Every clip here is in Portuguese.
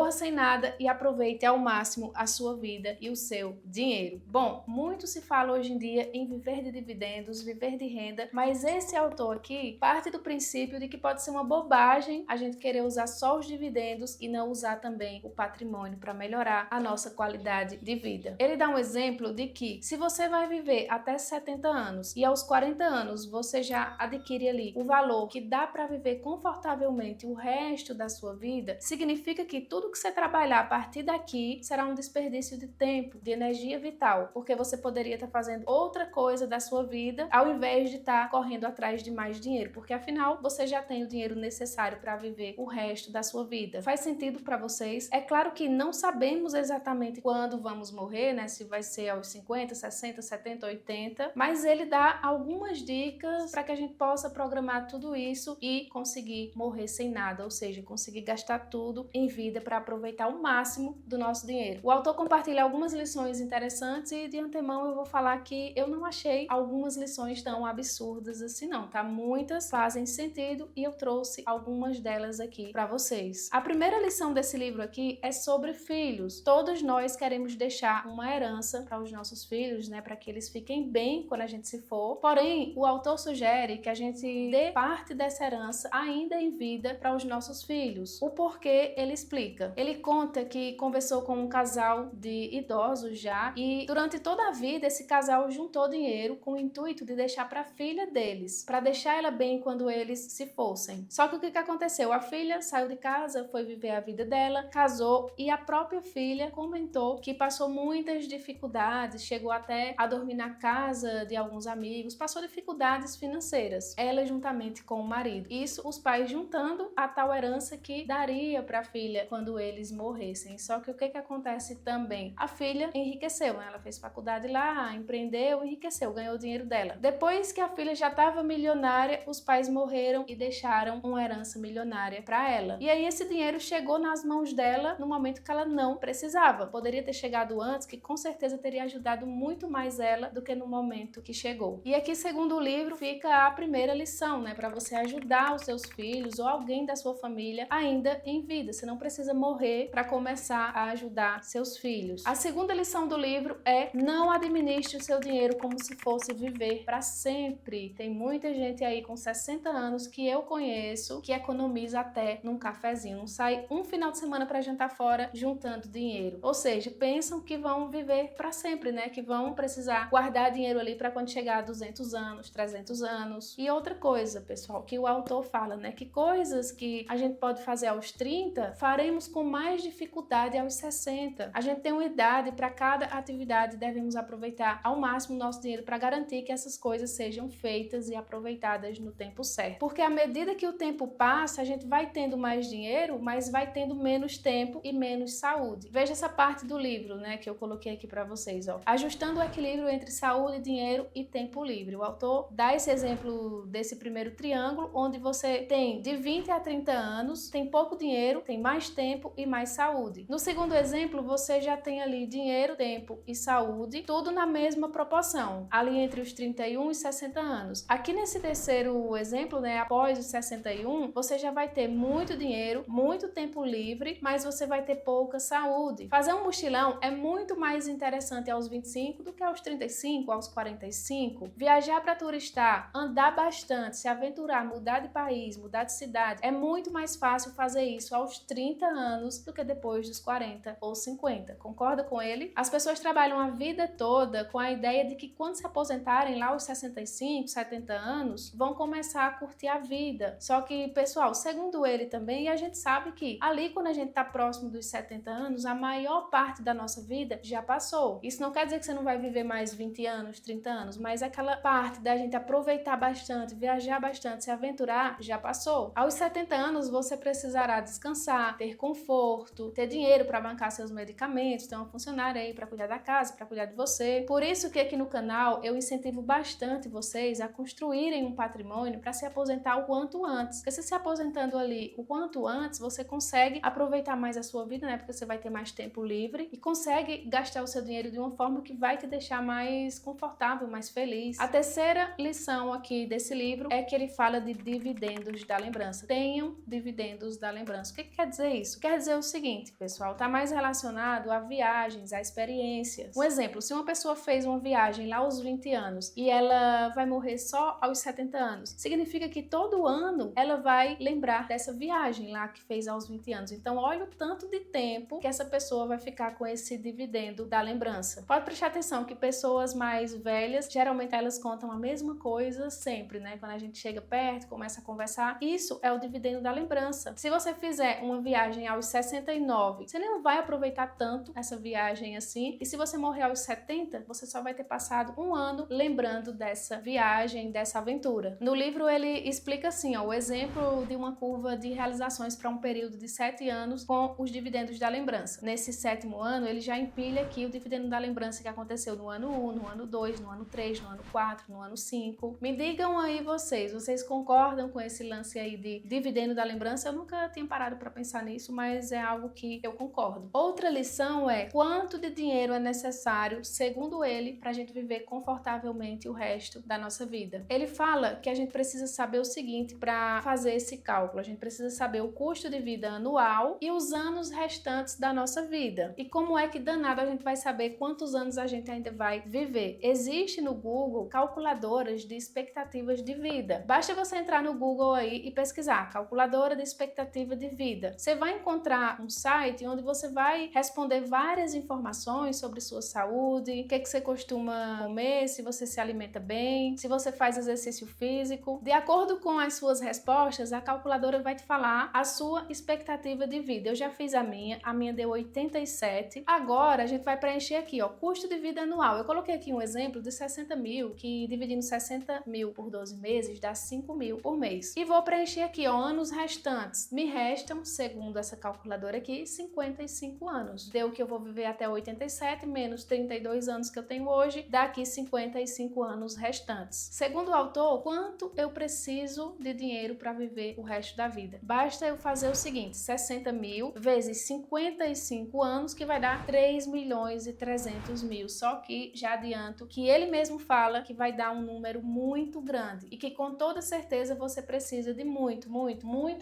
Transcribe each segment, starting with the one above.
morra sem nada e aproveite ao máximo a sua vida e o seu dinheiro. Bom, muito se fala hoje em dia em viver de dividendos, viver de renda, mas esse autor aqui parte do princípio de que pode ser uma bobagem a gente querer usar só os dividendos e não usar também o patrimônio para melhorar a nossa qualidade de vida. Ele dá um exemplo de que se você vai viver até 70 anos e aos 40 anos você já adquire ali o valor que dá para viver confortavelmente o resto da sua vida, significa que tudo que você trabalhar a partir daqui será um desperdício de tempo, de energia vital, porque você poderia estar fazendo outra coisa da sua vida ao invés de estar correndo atrás de mais dinheiro, porque afinal você já tem o dinheiro necessário para viver o resto da sua vida. Faz sentido para vocês? É claro que não sabemos exatamente quando vamos morrer, né? Se vai ser aos 50, 60, 70, 80, mas ele dá algumas dicas para que a gente possa programar tudo isso e conseguir morrer sem nada, ou seja, conseguir gastar tudo em vida para aproveitar o máximo do nosso dinheiro. O autor compartilha algumas lições interessantes e de antemão eu vou falar que eu não achei algumas lições tão absurdas assim não, tá? Muitas fazem sentido e eu trouxe algumas delas aqui para vocês. A primeira lição desse livro aqui é sobre filhos. Todos nós queremos deixar uma herança para os nossos filhos, né, para que eles fiquem bem quando a gente se for. Porém, o autor sugere que a gente dê parte dessa herança ainda em vida para os nossos filhos. O porquê ele explica. Ele conta que conversou com um casal de idosos já e durante toda a vida esse casal juntou dinheiro com o intuito de deixar para a filha deles, para deixar ela bem quando eles se fossem. Só que o que aconteceu? A filha saiu de casa, foi viver a vida dela, casou e a própria filha comentou que passou muitas dificuldades, chegou até a dormir na casa de alguns amigos, passou dificuldades financeiras, ela juntamente com o marido. Isso os pais juntando a tal herança que daria para a filha quando eles morressem. Só que o que acontece também? A filha enriqueceu, né? Ela fez faculdade lá, empreendeu, enriqueceu, ganhou o dinheiro dela. Depois que a filha já estava milionária, os pais morreram e deixaram uma herança milionária para ela. E aí esse dinheiro chegou nas mãos dela no momento que ela não precisava. Poderia ter chegado antes, que com certeza teria ajudado muito mais ela do que no momento que chegou. E aqui, segundo o livro, fica a primeira lição, né, para você ajudar os seus filhos ou alguém da sua família ainda em vida. Você não precisa morrer para começar a ajudar seus filhos. A segunda lição do livro é: não administre o seu dinheiro como se fosse viver para sempre. Tem muita gente aí com 60 anos que eu conheço que economiza até num cafezinho, não sai um final de semana para jantar fora juntando dinheiro. Ou seja, pensam que vão viver para sempre, né? Que vão precisar guardar dinheiro ali para quando chegar a 200 anos, 300 anos. E outra coisa, pessoal, que o autor fala, né? Que coisas que a gente pode fazer aos 30, faremos com mais dificuldade aos 60. A gente tem uma idade para cada atividade, devemos aproveitar ao máximo o nosso dinheiro para garantir que essas coisas sejam feitas e aproveitadas no tempo certo. Porque à medida que o tempo passa, a gente vai tendo mais dinheiro, mas vai tendo menos tempo e menos saúde. Veja essa parte do livro, né, que eu coloquei aqui para vocês, ó. Ajustando o equilíbrio entre saúde, dinheiro e tempo livre. O autor dá esse exemplo desse primeiro triângulo, onde você tem de 20 a 30 anos, tem pouco dinheiro, tem mais tempo e mais saúde. No segundo exemplo, você já tem ali dinheiro, tempo e saúde, tudo na mesma proporção, ali entre os 31 e 60 anos. Aqui nesse terceiro exemplo, né, após os 61, você já vai ter muito dinheiro, muito tempo livre, mas você vai ter pouca saúde. Fazer um mochilão é muito mais interessante aos 25 do que aos 35, aos 45. Viajar para turistar, andar bastante, se aventurar, mudar de país, mudar de cidade, é muito mais fácil fazer isso aos 30 anos do que depois dos 40 ou 50. Concorda com ele? As pessoas trabalham a vida toda com a ideia de que quando se aposentarem lá aos 65, 70 anos, vão começar a curtir a vida. Só que, pessoal, segundo ele também, a gente sabe que ali quando a gente tá próximo dos 70 anos, a maior parte da nossa vida já passou. Isso não quer dizer que você não vai viver mais 20 anos, 30 anos, mas aquela parte da gente aproveitar bastante, viajar bastante, se aventurar, já passou. Aos 70 anos, você precisará descansar, ter conforto, ter dinheiro para bancar seus medicamentos, ter uma funcionária aí para cuidar da casa, para cuidar de você. Por isso que aqui no canal eu incentivo bastante vocês a construírem um patrimônio para se aposentar o quanto antes. Porque se aposentando ali o quanto antes, você consegue aproveitar mais a sua vida, né? Porque você vai ter mais tempo livre e consegue gastar o seu dinheiro de uma forma que vai te deixar mais confortável, mais feliz. A terceira lição aqui desse livro é que ele fala de dividendos da lembrança. Tenham dividendos da lembrança. O que quer dizer isso? Quer quer dizer o seguinte, pessoal, está mais relacionado a viagens, a experiências. Um exemplo, se uma pessoa fez uma viagem lá aos 20 anos e ela vai morrer só aos 70 anos, significa que todo ano ela vai lembrar dessa viagem lá que fez aos 20 anos. Então, olha o tanto de tempo que essa pessoa vai ficar com esse dividendo da lembrança. Pode prestar atenção que pessoas mais velhas, geralmente elas contam a mesma coisa sempre, né? Quando a gente chega perto, começa a conversar, isso é o dividendo da lembrança. Se você fizer uma viagem aos 69, você não vai aproveitar tanto essa viagem assim, e se você morrer aos 70, você só vai ter passado um ano lembrando dessa viagem, dessa aventura. No livro ele explica assim, ó, o exemplo de uma curva de realizações para um período de 7 anos com os dividendos da lembrança. Nesse 7º ano, ele já empilha aqui o dividendo da lembrança que aconteceu no ano 1, no ano 2, no ano 3, no ano 4, no ano 5. Me digam aí vocês concordam com esse lance aí de dividendo da lembrança? Eu nunca tinha parado para pensar nisso, mas é algo que eu concordo. Outra lição é quanto de dinheiro é necessário, segundo ele, para a gente viver confortavelmente o resto da nossa vida. Ele fala que a gente precisa saber o seguinte para fazer esse cálculo. A gente precisa saber o custo de vida anual e os anos restantes da nossa vida. E como é que danado a gente vai saber quantos anos a gente ainda vai viver? Existe no Google calculadoras de expectativas de vida. Basta você entrar no Google aí e pesquisar calculadora de expectativa de vida. Você vai encontrar um site onde você vai responder várias informações sobre sua saúde, o que você costuma comer, se você se alimenta bem, se você faz exercício físico. De acordo com as suas respostas, a calculadora vai te falar a sua expectativa de vida. Eu já fiz a minha deu 87. Agora a gente vai preencher aqui, ó, custo de vida anual. Eu coloquei aqui um exemplo de 60 mil, que dividindo 60 mil por 12 meses dá 5 mil por mês. E vou preencher aqui, ó, anos restantes. Me restam, segundo essa calculadora aqui, 55 anos. Deu que eu vou viver até 87, menos 32 anos que eu tenho hoje, daqui 55 anos restantes. Segundo o autor, quanto eu preciso de dinheiro para viver o resto da vida? Basta eu fazer o seguinte, 60 mil vezes 55 anos, que vai dar 3 milhões e 300 mil. Só que já adianto que ele mesmo fala que vai dar um número muito grande e que com toda certeza você precisa de muito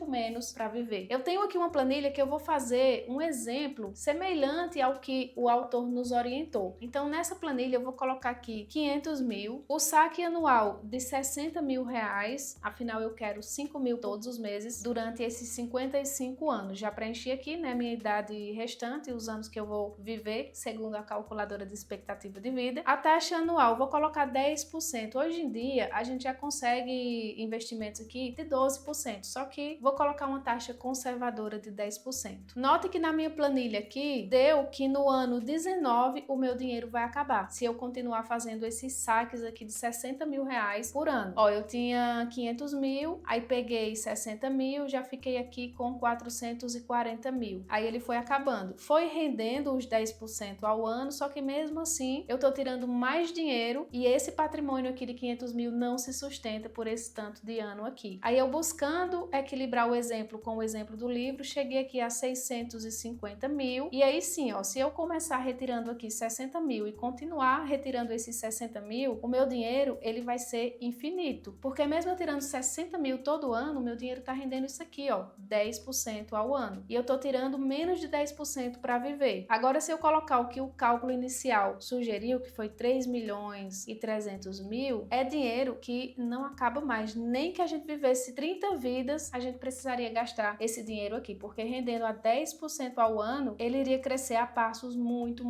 menos para viver. Eu tenho aqui uma planilha que eu vou fazer um exemplo semelhante ao que o autor nos orientou. Então nessa planilha eu vou colocar aqui 500 mil, o saque anual de 60 mil reais, afinal eu quero 5 mil todos os meses durante esses 55 anos. Já preenchi aqui, né, minha idade restante, os anos que eu vou viver, segundo a calculadora de expectativa de vida. A taxa anual, vou colocar 10%. Hoje em dia, a gente já consegue investimentos aqui de 12%, só que vou colocar uma taxa conservadora de 10%. Note que na minha planilha aqui, deu que no ano 19 o meu dinheiro vai acabar, se eu continuar fazendo esses saques aqui de 60 mil reais por ano. Ó, eu tinha 500 mil, aí peguei 60 mil, já fiquei aqui com 440 mil. Aí ele foi acabando. Foi rendendo os 10% ao ano, só que mesmo assim eu tô tirando mais dinheiro e esse patrimônio aqui de 500 mil não se sustenta por esse tanto de ano aqui. Aí eu buscando equilibrar o exemplo com o exemplo do livro, cheguei aqui a 650 mil e aí sim, ó, se eu começar retirando aqui 60 mil e continuar retirando esses 60 mil, o meu dinheiro ele vai ser infinito, porque mesmo eu tirando 60 mil todo ano, o meu dinheiro tá rendendo isso aqui, ó, 10% ao ano. E eu tô tirando menos de 10% para viver. Agora, se eu colocar o que o cálculo inicial sugeriu, que foi 3 milhões e 300 mil, é dinheiro que não acaba mais. Nem que a gente vivesse 30 vidas, a gente precisaria gastar esse dinheiro aqui, porque rendendo a 10% ao ano, ele iria crescer a passos muito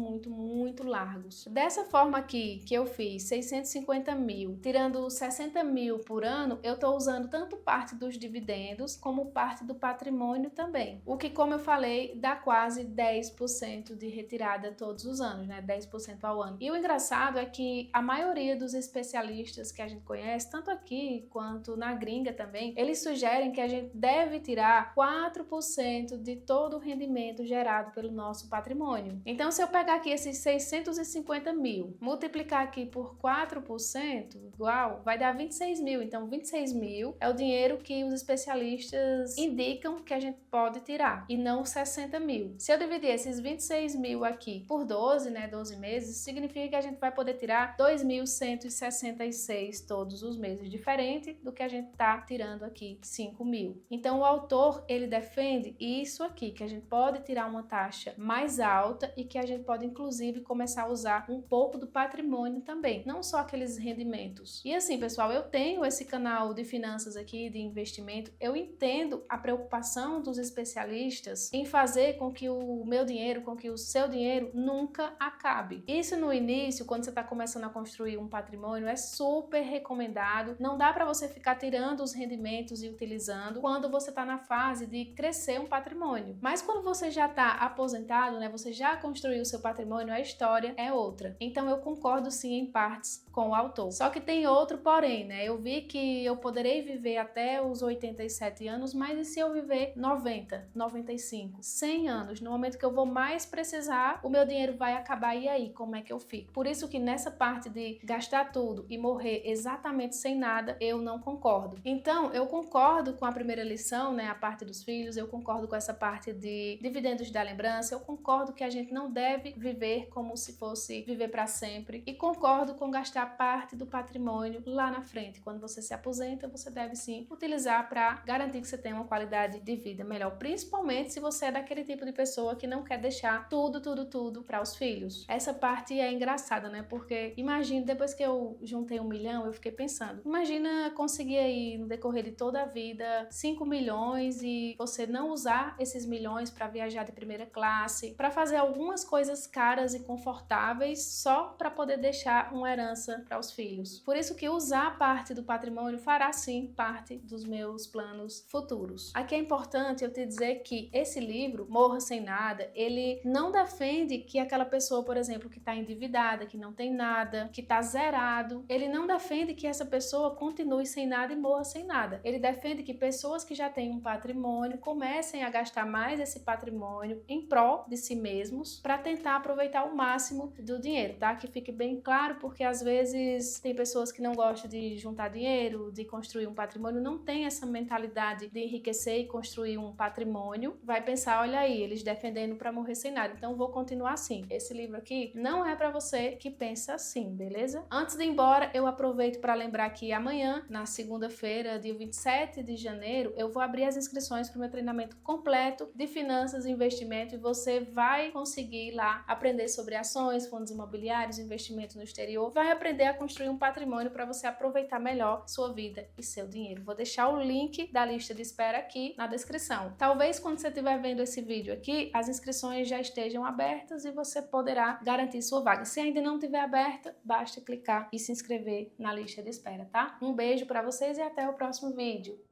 largos. Dessa forma aqui, que eu fiz 650 mil, tirando 60 mil por ano, eu tô usando tanto parte dos dividendos, como parte do patrimônio também. O que, como eu falei, dá quase 10% de retirada todos os anos, né? 10% ao ano. E o engraçado é que a maioria dos especialistas que a gente conhece, tanto aqui quanto na gringa também, eles sugerem que a gente deve tirar 4% de todo o rendimento gerado pelo nosso patrimônio. Então, se eu pegar aqui esses 650 mil, multiplicar aqui por 4%, igual, vai dar 26 mil. Então, 26 mil é o dinheiro que os especialistas indicam que a gente pode tirar, e não 60 mil. Se eu dividir esses 26 mil aqui por 12, né, 12 meses, significa que a gente vai poder tirar 2.166 todos os meses, diferente do que a gente tá tirando aqui, 5 mil. Então, o autor, ele defende isso isso aqui, que a gente pode tirar uma taxa mais alta e que a gente pode inclusive começar a usar um pouco do patrimônio também, não só aqueles rendimentos. E assim, pessoal, eu tenho esse canal de finanças aqui, de investimento, eu entendo a preocupação dos especialistas em fazer com que o meu dinheiro, com que o seu dinheiro nunca acabe. Isso no início, quando você está começando a construir um patrimônio, é super recomendado. Não dá para você ficar tirando os rendimentos e utilizando quando você está na fase de crescer um patrimônio. Mas quando você já está aposentado, né, você já construiu o seu patrimônio, a história é outra. Então eu concordo sim em partes com o autor. Só que tem outro porém, né? Eu vi que eu poderei viver até os 87 anos, mas e se eu viver 90, 95, 100 anos? No momento que eu vou mais precisar, o meu dinheiro vai acabar e aí, como é que eu fico? Por isso que nessa parte de gastar tudo e morrer exatamente sem nada, eu não concordo. Então, eu concordo com a primeira lição, né, a parte dos filhos, eu concordo com essa parte de dividendos da lembrança, eu concordo que a gente não deve viver como se fosse viver para sempre e concordo com gastar parte do patrimônio lá na frente. Quando você se aposenta, você deve sim utilizar para garantir que você tenha uma qualidade de vida melhor, principalmente se você é daquele tipo de pessoa que não quer deixar tudo para os filhos. Essa parte é engraçada, né? Porque imagina, depois que eu juntei 1 milhão, eu fiquei pensando, imagina conseguir aí no decorrer de toda a vida 5 milhões e você não usar esses milhões para viajar de primeira classe, para fazer algumas coisas caras e confortáveis só para poder deixar uma herança para os filhos. Por isso que usar parte do patrimônio fará sim parte dos meus planos futuros. Aqui é importante eu te dizer que esse livro, Morra Sem Nada, ele não defende que aquela pessoa, por exemplo, que está endividada, que não tem nada, que está zerado, ele não defende que essa pessoa continue sem nada e morra sem nada. Ele defende que pessoas que já têm um patrimônio comecem a gastar mais esse patrimônio em prol de si mesmos para tentar aproveitar o máximo do dinheiro, tá? Que fique bem claro, porque às vezes tem pessoas que não gostam de juntar dinheiro, de construir um patrimônio, não tem essa mentalidade de enriquecer e construir um patrimônio, vai pensar, olha aí, eles defendendo para morrer sem nada, então vou continuar assim. Esse livro aqui não é para você que pensa assim, beleza? Antes de ir embora, eu aproveito para lembrar que amanhã, na segunda-feira, dia 27 de janeiro, eu vou abrir as inscrições para o meu treinamento completo de finanças e investimento e você vai conseguir lá aprender sobre ações, fundos imobiliários, investimento no exterior, vai aprender a construir um patrimônio para você aproveitar melhor sua vida e seu dinheiro. Vou deixar o link da lista de espera aqui na descrição. Talvez quando você estiver vendo esse vídeo aqui, as inscrições já estejam abertas e você poderá garantir sua vaga. Se ainda não estiver aberta, basta clicar e se inscrever na lista de espera, tá? Um beijo para vocês e até o próximo vídeo.